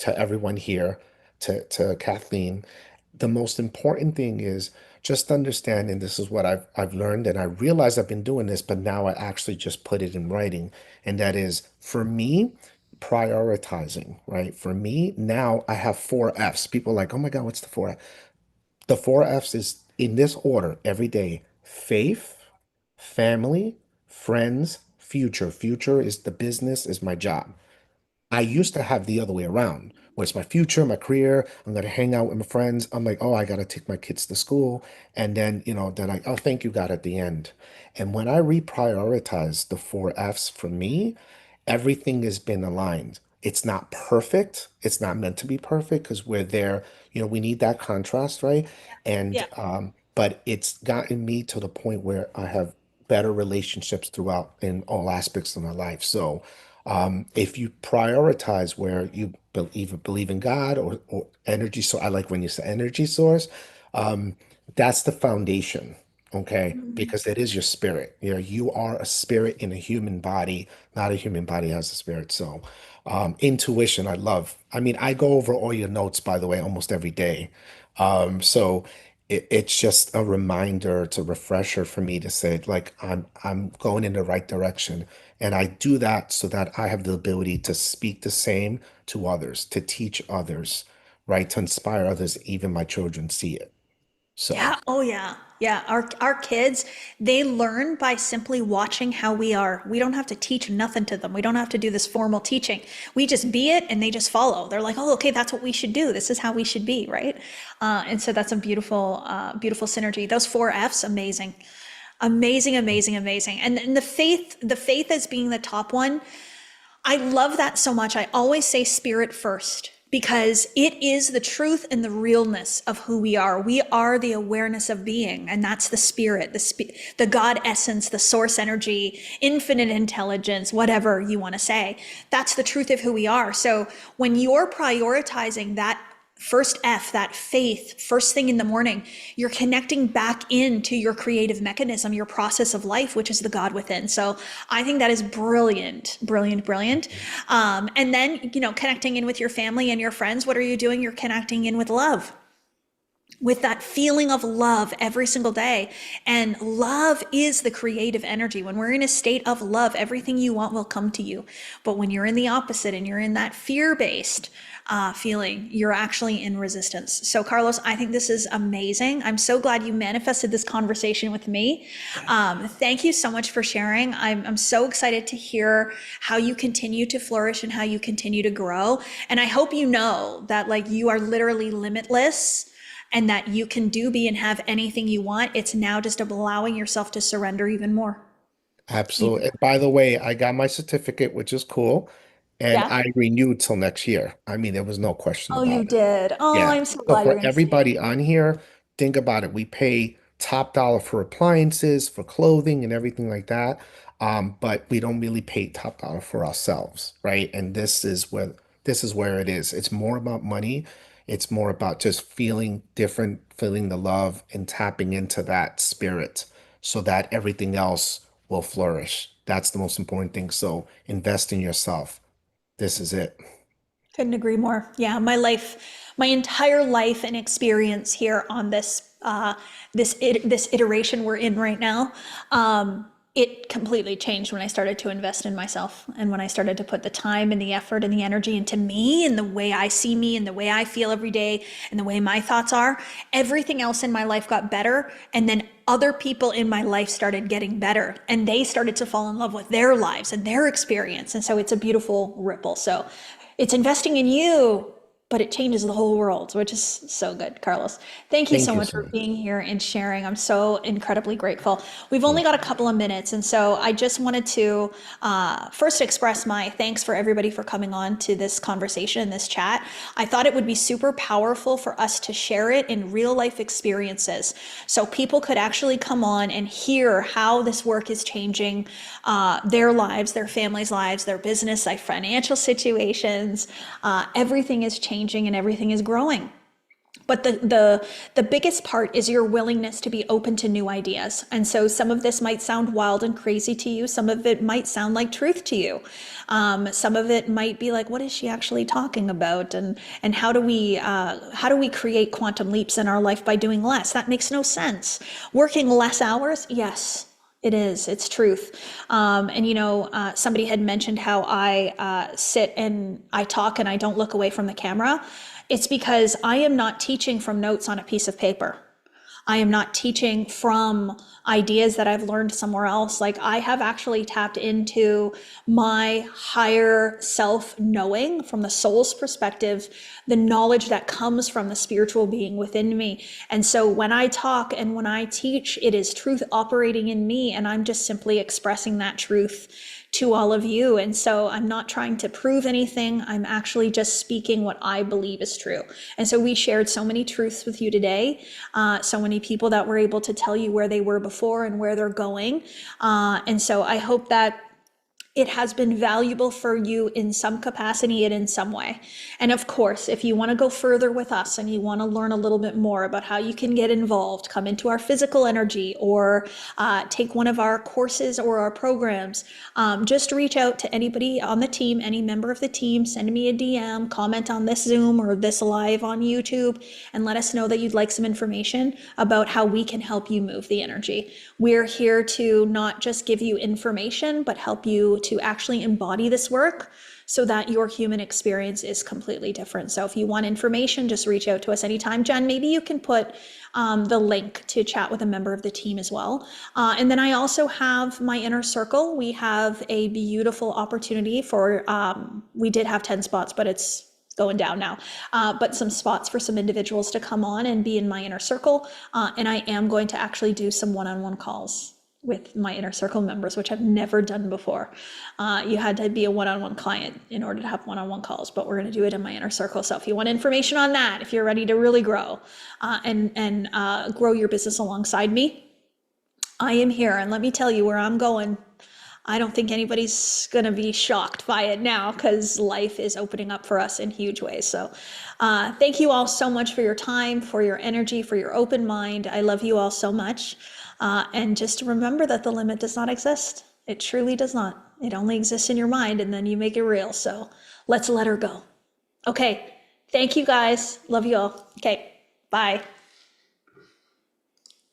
everyone here, to Kathleen. The most important thing is just understand, and this is what I've learned, and I realize I've been doing this, but now I actually just put it in writing, and that is for me, prioritizing, right? For me, now I have 4 F's. People are like, oh my God, what's the 4 F? The 4 F's is in this order every day: faith, family, friends, future. Future is the business, is my job. I used to have the other way around, where it's my future, my career. I'm going to hang out with my friends. I'm like, oh, I got to take my kids to school. And then, they're like, oh, thank you, God, at the end. And when I reprioritize the 4 F's for me, everything has been aligned. It's not perfect. It's not meant to be perfect because we're there. We need that contrast, right? And Yeah. but it's gotten me to the point where I have better relationships throughout in all aspects of my life. So if you prioritize where you believe in God or energy, so I like when you say energy source, um, that's the foundation, okay? Because it is your spirit. You are a spirit in a human body, not a human body has a spirit. So, intuition, I love. I mean, I go over all your notes, by the way, almost every day. So it's just a reminder, it's a refresher for me to say, like, I'm going in the right direction. And I do that so that I have the ability to speak the same to others, to teach others, right? To inspire others, even my children see it. So, Yeah. Oh, yeah. Yeah, our kids, they learn by simply watching how we are. We don't have to teach nothing to them. We don't have to do this formal teaching. We just be it and they just follow. They're like, oh, okay, that's what we should do. This is how we should be, right? And so that's a beautiful, beautiful synergy. Those four F's, amazing. Amazing, amazing, amazing. And the faith as being the top one, I love that so much. I always say spirit first because it is the truth and the realness of who we are. We are the awareness of being, and that's the spirit, the God essence, the source energy, infinite intelligence, whatever you want to say. That's the truth of who we are. So when you're prioritizing that first F, that faith, first thing in the morning, you're connecting back into your creative mechanism, your process of life, which is the God within. So I think that is brilliant, brilliant, brilliant. And then, connecting in with your family and your friends, what are you doing? You're connecting in with love, with that feeling of love every single day. And love is the creative energy. When we're in a state of love, everything you want will come to you. But when you're in the opposite and you're in that fear-based feeling, you're actually in resistance. So Carlos, I think this is amazing. I'm so glad you manifested this conversation with me. Thank you so much for sharing. I'm so excited to hear how you continue to flourish and how you continue to grow. And I hope you know that you are literally limitless and that you can do, be, and have anything you want. It's now just allowing yourself to surrender even more. Absolutely. And by the way, I got my certificate, which is cool, and Yeah. I renewed till next year. I mean, there was no question Oh, you about it. did. Oh, Yeah. I'm so So glad you're for going to say it. everybody on here, think about it. We pay top dollar for appliances, for clothing, and everything like that. But we don't really pay top dollar for ourselves, right? And this is where it is. It's more about money. It's more about just feeling different, feeling the love, and tapping into that spirit so that everything else will flourish. That's the most important thing. So invest in yourself. This is it. Couldn't agree more. Yeah, my entire life and experience here on this iteration we're in right now, it completely changed when I started to invest in myself and when I started to put the time and the effort and the energy into me and the way I see me and the way I feel every day and the way my thoughts are. Everything else in my life got better, and then other people in my life started getting better and they started to fall in love with their lives and their experience. And so it's a beautiful ripple. So it's investing in you, but it changes the whole world, which is so good, Carlos. Thank you Thank so you much so for much. being here and sharing. I'm so incredibly grateful. We've only Well, got a couple of minutes, and so I just wanted to first express my thanks for everybody for coming on to this conversation, this chat. I thought it would be super powerful for us to share it in real life experiences so people could actually come on and hear how this work is changing their lives, their families' lives, their business, their financial situations. Everything is changing and everything is growing. But the biggest part is your willingness to be open to new ideas. And so some of this might sound wild and crazy to you. Some of it might sound like truth to you. Some of it might be like, what is she actually talking about? And how do we create quantum leaps in our life by doing less? That makes no sense. Working less hours? Yes. It is. It's truth. Somebody had mentioned how I sit and I talk and I don't look away from the camera. It's because I am not teaching from notes on a piece of paper. I am not teaching from ideas that I've learned somewhere else. I have actually tapped into my higher self knowing from the soul's perspective, the knowledge that comes from the spiritual being within me. And so when I talk and when I teach, it is truth operating in me, and I'm just simply expressing that truth to all of you. And so I'm not trying to prove anything. I'm actually just speaking what I believe is true. And so we shared so many truths with you today. So many people that were able to tell you where they were before and where they're going. And so I hope that it has been valuable for you in some capacity and in some way. And of course, if you want to go further with us and you want to learn a little bit more about how you can get involved, come into our physical energy or take one of our courses or our programs, just reach out to anybody on the team, any member of the team, send me a DM, comment on this Zoom or this live on YouTube, and let us know that you'd like some information about how we can help you move the energy. We're here to not just give you information, but help you to actually embody this work so that your human experience is completely different. So if you want information, just reach out to us anytime. Jen, maybe you can put the link to chat with a member of the team as well. And then I also have my inner circle. We have a beautiful opportunity for, we did have 10 spots, but it's going down now, but some spots for some individuals to come on and be in my inner circle. And I am going to actually do some one-on-one calls with my inner circle members, which I've never done before. You had to be a one-on-one client in order to have one-on-one calls, but we're going to do it in my inner circle. So if you want information on that, if you're ready to really grow and grow your business alongside me, I am here. And let me tell you where I'm going. I don't think anybody's going to be shocked by it now, because life is opening up for us in huge ways. So thank you all so much for your time, for your energy, for your open mind. I love you all so much. And just remember that the limit does not exist. It truly does not. It only exists in your mind, and then you make it real. So let's let her go. Okay. Thank you guys. Love you all. Okay. Bye.